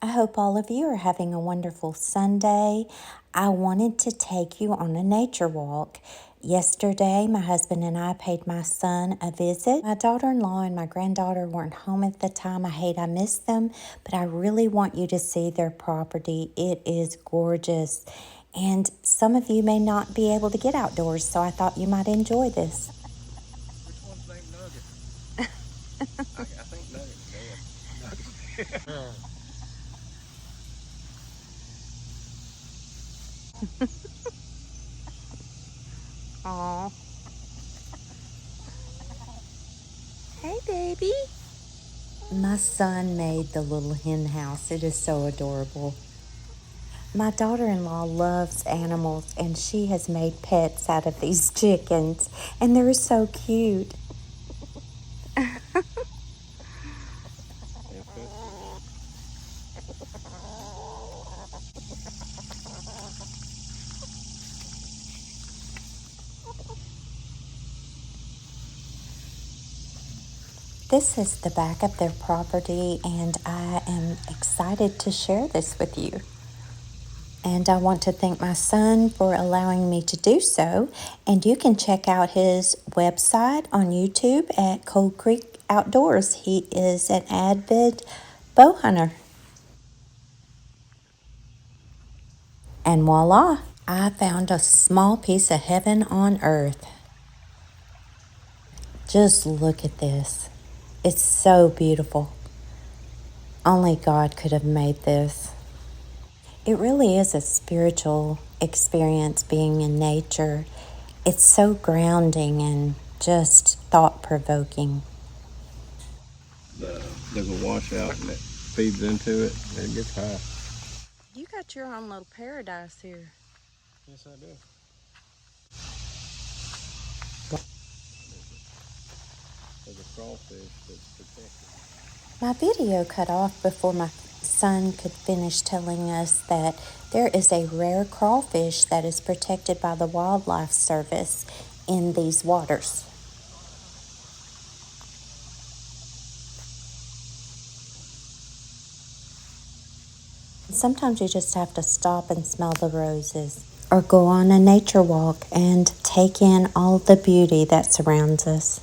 I hope all of you are having a wonderful Sunday. I wanted to take you on a nature walk. Yesterday, my husband and I paid my son a visit. My daughter-in-law and my granddaughter weren't home at the time. I hate I missed them, but I really want you to see their property. It is gorgeous. And some of you may not be able to get outdoors, so I thought you might enjoy this. Which one's named Nugget? I think Nugget's dead. Aw. Hey, baby. My son made the little hen house. It is so adorable. My daughter-in-law loves animals, and she has made pets out of these chickens, and they're so cute. This is the back of their property, and I am excited to share this with you. And I want to thank my son for allowing me to do so. And you can check out his website on YouTube at Cold Creek Outdoors. He is an avid bow hunter. And voila, I found a small piece of heaven on earth. Just look at this. It's so beautiful. Only God could have made this. It really is a spiritual experience being in nature. It's so grounding and just thought-provoking. There's a washout and it feeds into it and it gets high. You got your own little paradise here. Yes, I do. There's a crawfish that's protected. My video cut off before my son could finish telling us that there is a rare crawfish that is protected by the Wildlife Service in these waters. Sometimes you just have to stop and smell the roses or go on a nature walk and take in all the beauty that surrounds us.